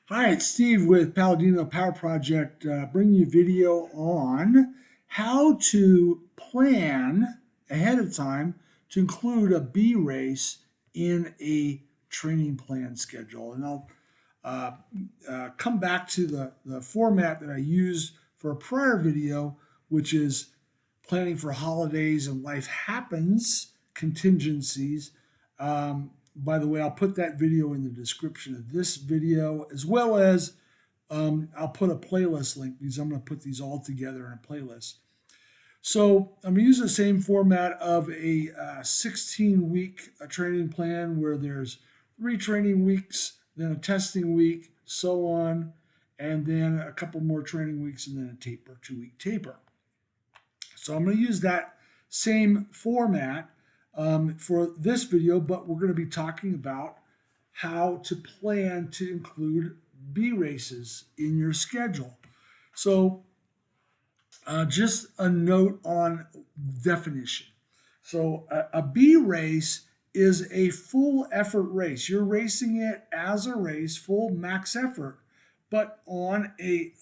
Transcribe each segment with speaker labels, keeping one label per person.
Speaker 1: Hi, it's Steve with Paladino Power Project, bringing you video on how to plan ahead of time to include a B race in a training plan schedule. And I'll uh, come back to the format that I used for a prior video, which is planning for holidays and life happens contingencies. By the way, I'll put that video in the description of this video, as well as I'll put a playlist link because I'm going to put these all together in a playlist. So I'm going to use the same format of a 16-week training plan where there's 3 training weeks, then a testing week, so on, and then a couple more training weeks, and then a taper, 2-week taper. So I'm going to use that same format for this video, but we're going to be talking about how to plan to include B races in your schedule. So just a note on definition. So a B race is a full effort race. You're racing it as a race, full max effort, but on a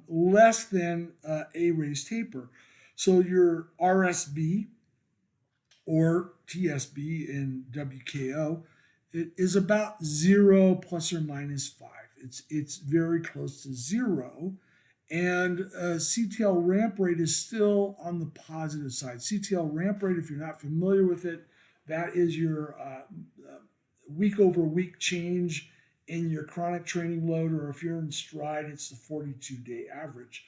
Speaker 1: less than A race taper. So your RSB or TSB in WKO, it is about 0 ± 5. It's very close to 0, and CTL ramp rate is still on the positive side. CTL ramp rate, if you're not familiar with it, that is your week over week change in your chronic training load, or if you're in stride, it's the 42-day average.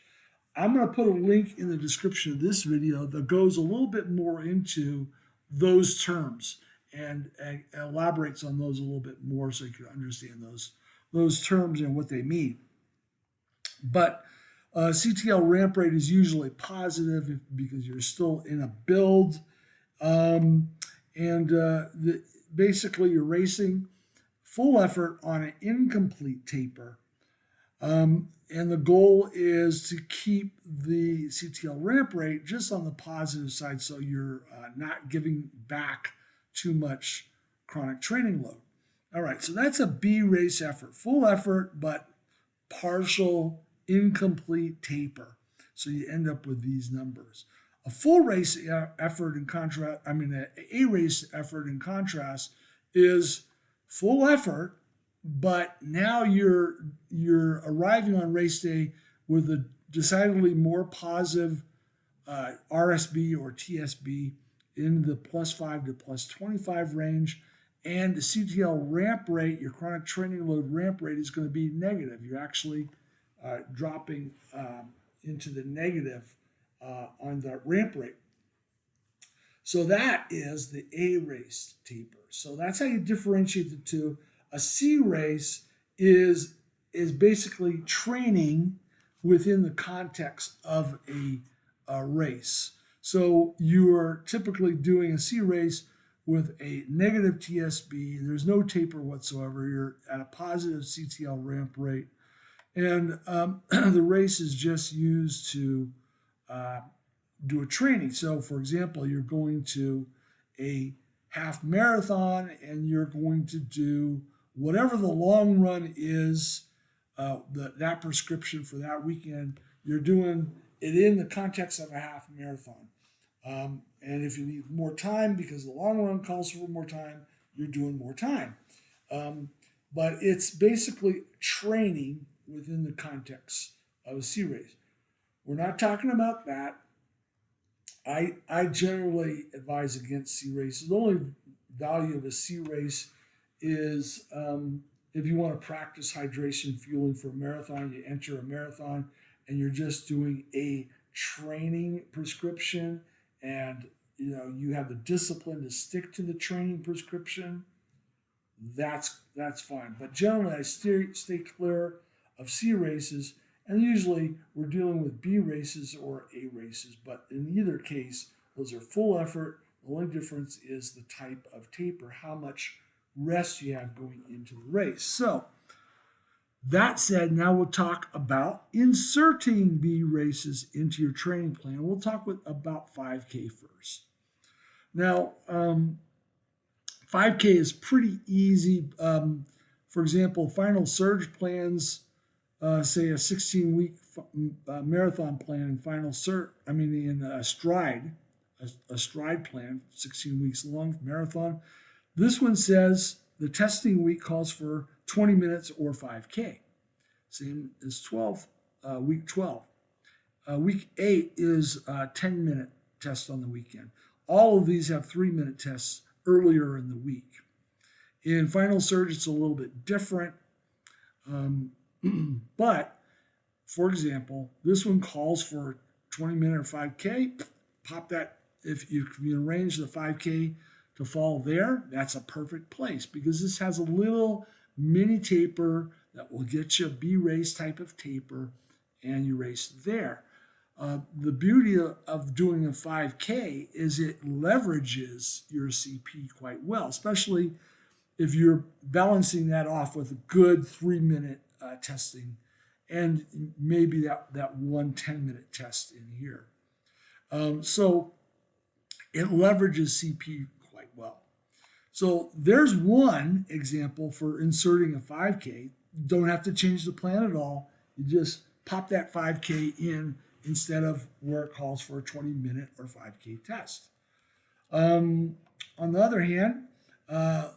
Speaker 1: I'm going to put a link in the description of this video that goes a little bit more into those terms and elaborates on those a little bit more so you can understand those terms and what they mean. But CTL ramp rate is usually positive because you're still in a build. And basically, you're racing full effort on an incomplete taper. And the goal is to keep the CTL ramp rate just on the positive side so you're not giving back too much chronic training load. All right, so that's a B race effort, full effort, but partial, incomplete taper. So you end up with these numbers. A full race effort in contrast, an A race effort in contrast is full effort, but now you're arriving on race day with a decidedly more positive RSB or TSB in the +5 to +25 range, and the CTL ramp rate, your chronic training load ramp rate, is going to be negative. You're actually dropping into the negative on the ramp rate. So that is the A race taper. So that's how you differentiate the two. A C race is basically training within the context of a race. So you're typically doing a C race with a negative TSB. There's no taper whatsoever. You're at a positive CTL ramp rate. And the race is just used to do a training. So, for example, you're going to a half marathon and you're going to do whatever the long run is, that prescription for that weekend. You're doing it in the context of a half marathon. And if you need more time because the long run calls for more time, you're doing more time. But it's basically training within the context of a C race. We're not talking about that. I generally advise against C races. The only value of a C race is if you want to practice hydration fueling for a marathon, you enter a marathon and you're just doing a training prescription, and you have the discipline to stick to the training prescription. That's fine. But generally, I stay clear of C races, and usually we're dealing with B races or A races. But in either case, those are full effort. The only difference is the type of taper, how much rest you have going into the race. So that said, now we'll talk about inserting B races into your training plan. We'll talk about 5K first. Now, 5K is pretty easy. For example, Final Surge plans, say a 16-week marathon plan in Final Surge. I mean, in Stride, a Stride plan, 16 weeks long marathon. This one says the testing week calls for 20 minutes or 5K. Same as week 12. Week 8 is a 10-minute test on the weekend. All of these have 3-minute tests earlier in the week. In Final Surge, it's a little bit different. But, for example, this one calls for 20-minute or 5K. Pop that. If you can arrange the 5K to fall there, that's a perfect place because this has a little mini taper that will get you a B race type of taper, and you race there. The beauty of doing a 5K is it leverages your CP quite well, especially if you're balancing that off with a good 3-minute testing and maybe that one 10-minute test in here. So it leverages CP quite well. So there's one example for inserting a 5K. Don't have to change the plan at all. You just pop that 5K in instead of where it calls for a 20-minute or 5K test. On the other hand,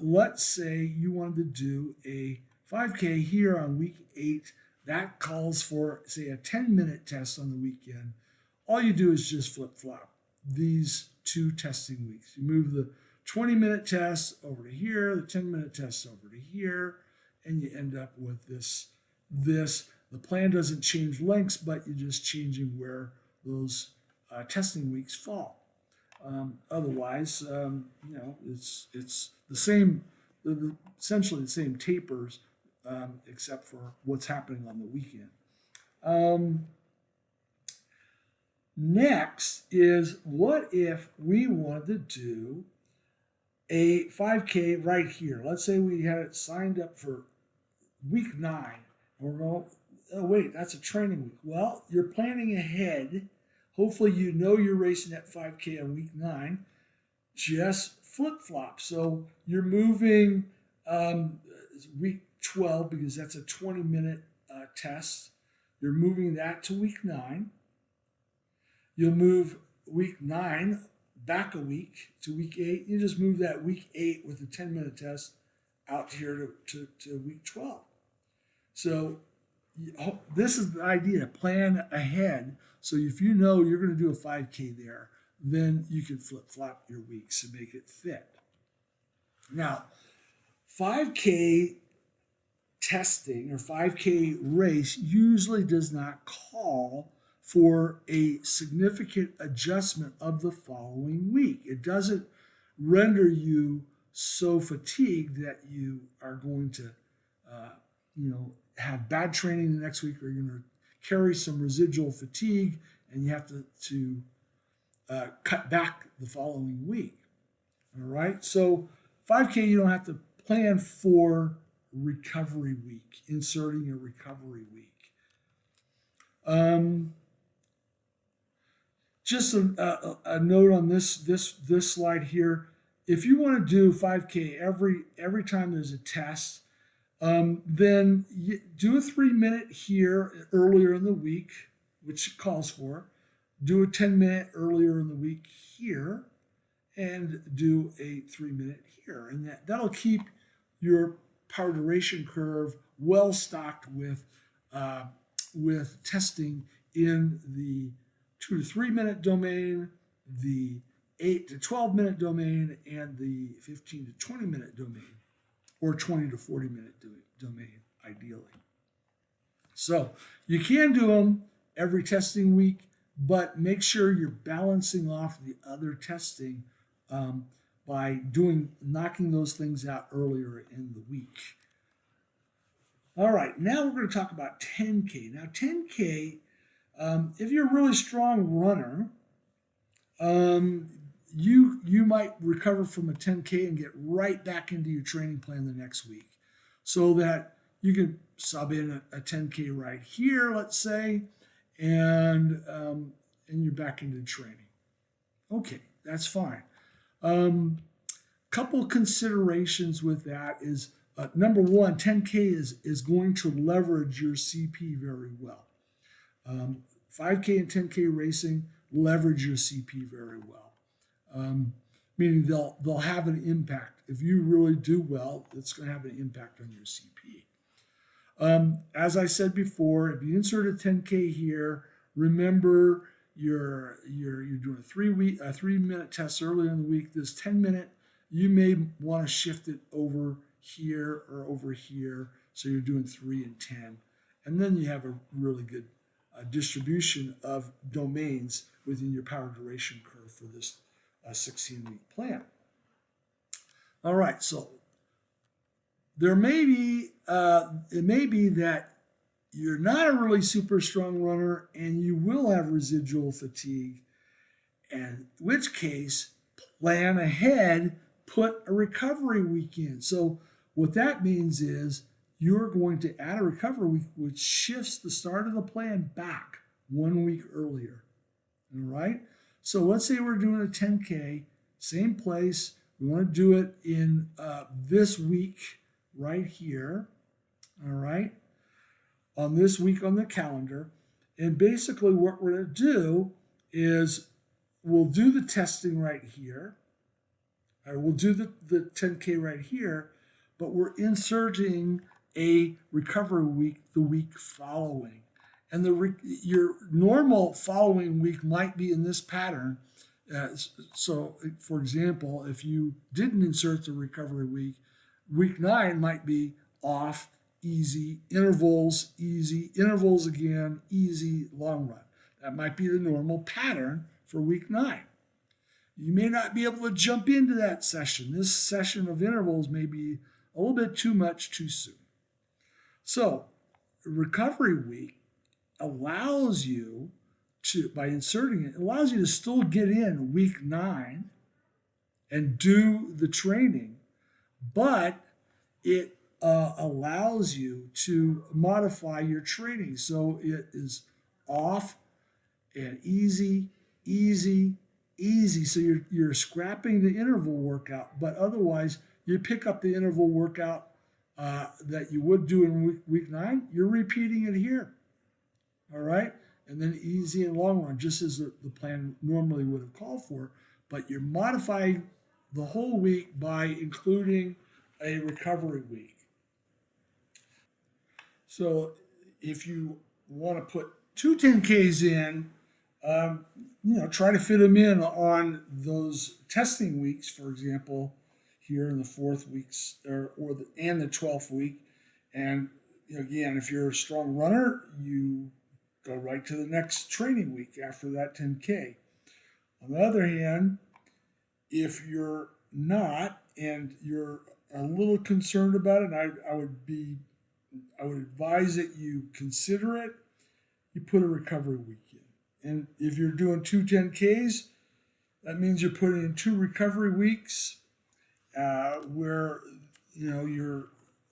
Speaker 1: let's say you wanted to do a 5K here on week 8. That calls for, say, a 10-minute test on the weekend. All you do is just flip-flop these 2 testing weeks. You move the 20-minute test over to here, the 10-minute test over to here, and you end up with this. The plan doesn't change lengths, but you're just changing where those testing weeks fall. Otherwise, it's the same, essentially the same tapers, except for what's happening on the weekend. Next is, what if we wanted to do a 5K right here? Let's say we had it signed up for week 9. And we're going, oh wait, that's a training week. Well, you're planning ahead. Hopefully you know you're racing at 5K on week 9. Just flip-flop. So you're moving week 12 because that's a 20-minute test. You're moving that to week 9. You'll move week 9 back a week to week 8. You just move that week 8 with a 10-minute test out here to week 12. So this is the idea. Plan ahead. So if you know you're going to do a 5K there, then you can flip-flop your weeks and make it fit. Now, 5K testing or 5K race usually does not call for a significant adjustment of the following week. It doesn't render you so fatigued that you are going to, have bad training the next week, or you're going to carry some residual fatigue and you have to cut back the following week. All right. So 5K, you don't have to plan for recovery week, inserting a recovery week. Just a note on this slide here. If you want to do 5K every time there's a test, then you do a 3-minute here earlier in the week, which it calls for. Do a 10-minute earlier in the week here, and do a 3-minute here, and that'll keep your power duration curve well stocked with testing in the 2 to 3 minute domain, the 8 to 12 minute domain, and the 15 to 20 minute domain, or 20 to 40 minute domain, ideally. So you can do them every testing week, but make sure you're balancing off the other testing by knocking those things out earlier in the week. All right, now we're going to talk about 10K. Now 10K, if you're a really strong runner, you might recover from a 10K and get right back into your training plan the next week, so that you can sub in a 10K right here, let's say, and you're back into training. Okay, that's fine. Couple considerations with that is Number one, 10K is going to leverage your CP very well. 5K and 10K racing leverage your CP very well, meaning they'll have an impact. If you really do well, it's going to have an impact on your CP. As I said before, if you insert a 10K here, remember you're doing a 3 minute test earlier in the week. This 10 minute, you may want to shift it over here or over here, so you're doing 3 and 10, and then you have a really good distribution of domains within your power duration curve for this 16-week plan. All right, so there may be it may be that you're not a really super strong runner and you will have residual fatigue, and in which case plan ahead, put a recovery week in. So what that means is you're going to add a recovery week, which shifts the start of the plan back 1 week earlier. All right. So let's say we're doing a 10K, same place. We want to do it in this week right here. All right. On this week on the calendar. And basically what we're going to do is we'll do the testing right here. Or we'll do the 10K right here, but we're inserting a recovery week the week following. And your normal following week might be in this pattern. So, for example, if you didn't insert the recovery week, week 9 might be off, easy, intervals again, easy, long run. That might be the normal pattern for week 9. You may not be able to jump into that session. This session of intervals may be a little bit too much too soon. So, recovery week allows you to, by inserting it, allows you to still get in week 9 and do the training, but it allows you to modify your training. So it is off and easy. So you're scrapping the interval workout, but otherwise you pick up the interval workout that you would do in week 9. You're repeating it here. All right. And then easy and long run, just as the plan normally would have called for, but you're modifying the whole week by including a recovery week. So if you want to put 2 10Ks in, try to fit them in on those testing weeks, for example, here in the 4th weeks and the 12th week. And again, if you're a strong runner, you go right to the next training week after that 10K. On the other hand, if you're not and you're a little concerned about it, I would advise that you consider it. You put a recovery week in. And if you're doing 2 10Ks, that means you're putting in 2 recovery weeks where the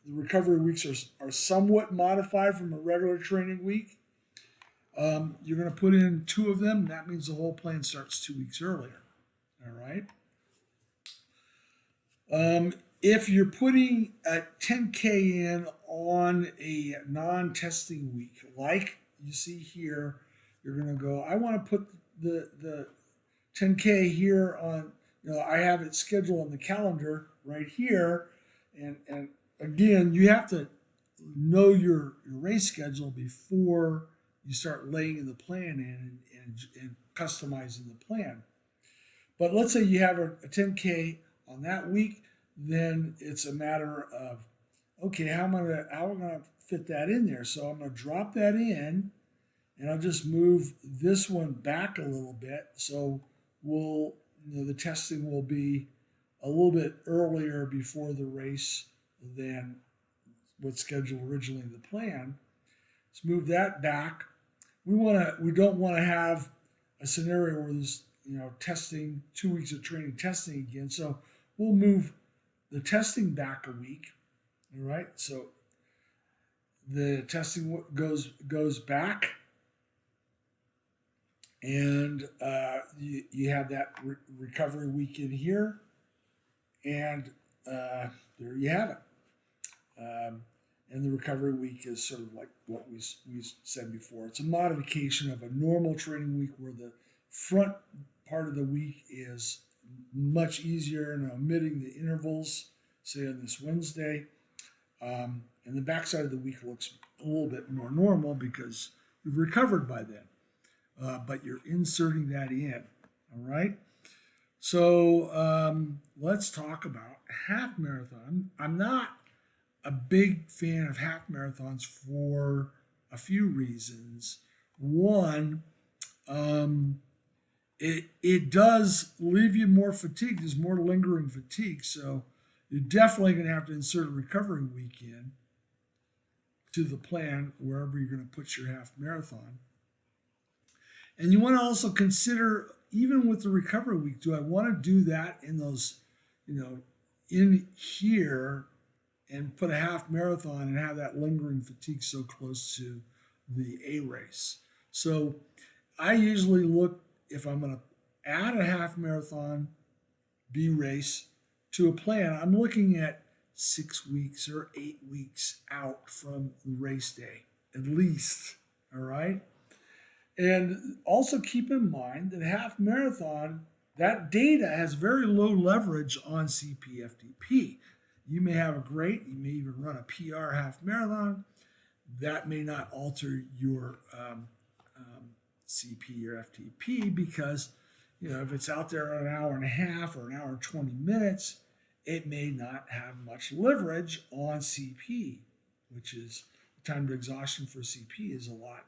Speaker 1: recovery weeks are somewhat modified from a regular training week. You're going to put in 2 of them. That means the whole plan starts 2 weeks earlier. All right. If you're putting a 10K in on a non-testing week, like you see here, you're going to go, I want to put the 10K here on, I have it scheduled on the calendar right here. And again, you have to know your race schedule before you start laying the plan in and customizing the plan. But let's say you have a 10K on that week, then it's a matter of, okay, how am I going to fit that in there? So I'm going to drop that in, and I'll just move this one back a little bit. So the testing will be a little bit earlier before the race than what's scheduled originally in the plan. Let's move that back. We don't want to have a scenario where there's testing, 2 weeks of training, testing again. So we'll move the testing back a week. All right. So the testing goes back, and you have that recovery week in here, and there you have it. And the recovery week is sort of like what we said before. It's a modification of a normal training week where the front part of the week is much easier and omitting the intervals, say on this Wednesday. And the backside of the week looks a little bit more normal because you've recovered by then. But you're inserting that in, all right? So let's talk about half marathon. I'm not a big fan of half marathons for a few reasons. One, it does leave you more fatigued. There's more lingering fatigue. So you're definitely going to have to insert a recovery week in to the plan wherever you're going to put your half marathon. And you want to also consider, even with the recovery week, do I want to do that in those, in here and put a half marathon and have that lingering fatigue so close to the A race? So I usually look, if I'm going to add a half marathon B race to a plan, I'm looking at 6 weeks or 8 weeks out from the race day, at least, all right? And also keep in mind that half marathon, that data has very low leverage on CPFTP. You may have you may even run a PR half marathon. That may not alter your CP or FTP because, if it's out there an hour and a half or an hour and 20 minutes, it may not have much leverage on CP, which is the time to exhaustion for CP is a lot.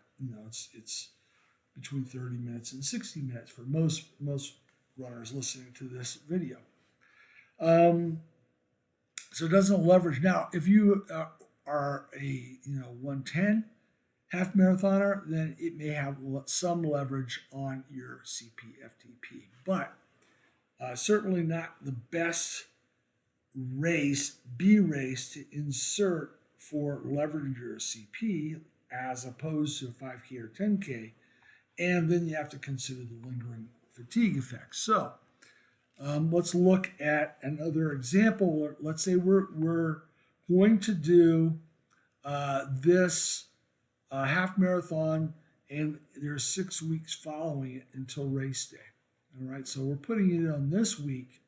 Speaker 1: It's between 30 minutes and 60 minutes for most runners listening to this video. So it doesn't leverage. Now, if you are a 110 half marathoner, then it may have some leverage on your CP/FTP, but certainly not the best B race to insert for leverage your CP as opposed to a 5K or 10K. And then you have to consider the lingering fatigue effects. So let's look at another example. Let's say we're going to do this half marathon, and there's 6 weeks following it until race day. All right, so we're putting it on this week.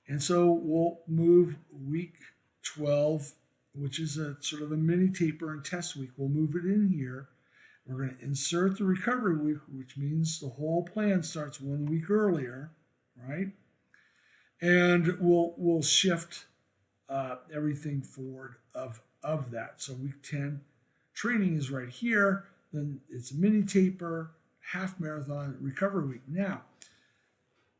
Speaker 1: And so we'll move week 12, which is a sort of a mini taper and test week. We'll move it in here. We're going to insert the recovery week, which means the whole plan starts 1 week earlier, right? And we'll shift everything forward of that. So week 10 training is right here. Then it's a mini taper, half marathon, recovery week. Now,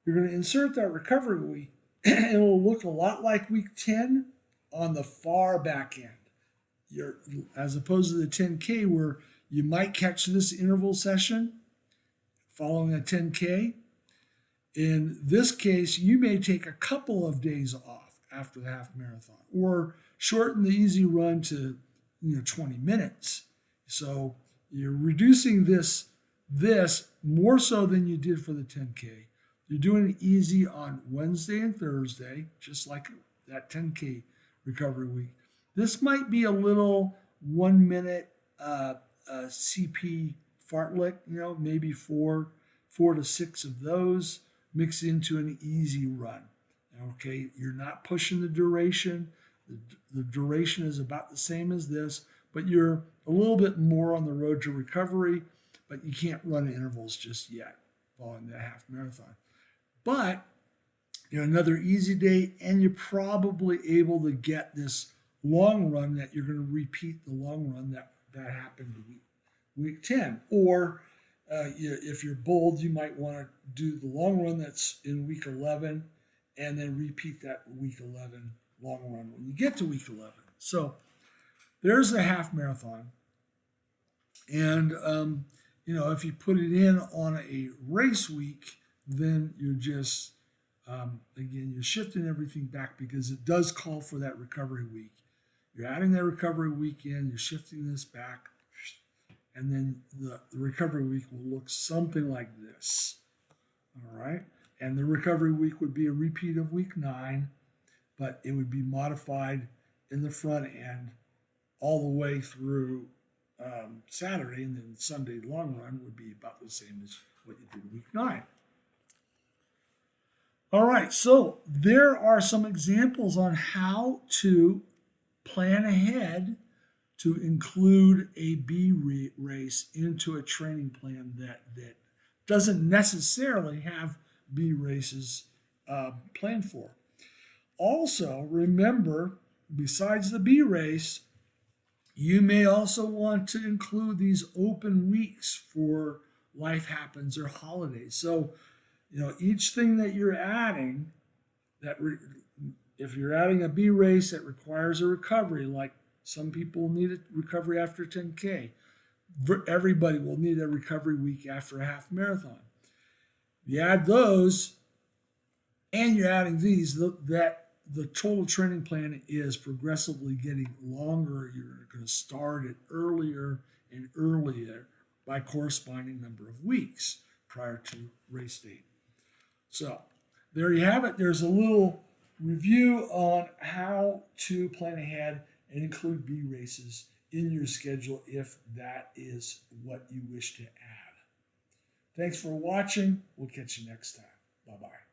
Speaker 1: you're going to insert that recovery week, and it'll look a lot like week 10 on the far back end. As opposed to the 10K where you might catch this interval session following a 10K. In this case, you may take a couple of days off after the half marathon or shorten the easy run to 20 minutes. So you're reducing this more so than you did for the 10K. You're doing it easy on Wednesday and Thursday, just like that 10K recovery week. This might be a little 1 minute CP fartlek, maybe four to six of those mixed into an easy run. Okay, you're not pushing the duration. The duration is about the same as this, but you're a little bit more on the road to recovery, but you can't run intervals just yet following the half marathon. But another easy day, and you're probably able to get this long run that you're going to repeat the long run that happened week 10. Or if you're bold, you might want to do the long run that's in week 11 and then repeat that week 11 long run when you get to week 11. So there's a half marathon. And, if you put it in on a race week, then you're just, again, you're shifting everything back because it does call for that recovery week. You're adding that recovery week in, you're shifting this back, and then the recovery week will look something like this. All right? And the recovery week would be a repeat of week 9, but it would be modified in the front end all the way through Saturday, and then Sunday long run would be about the same as what you did week 9. All right, so there are some examples on how to plan ahead to include a race into a training plan that doesn't necessarily have B races planned for. Also, remember, besides the B race, you may also want to include these open weeks for life happens or holidays. So, each thing that you're adding, if you're adding a B race that requires a recovery, like some people need a recovery after 10K, everybody will need a recovery week after a half marathon. You add those, and you're adding these, that the total training plan is progressively getting longer. You're going to start it earlier and earlier by corresponding number of weeks prior to race date. So there you have it. There's a little review on how to plan ahead and include B races in your schedule if that is what you wish to add. Thanks for watching. We'll catch you next time. Bye-bye.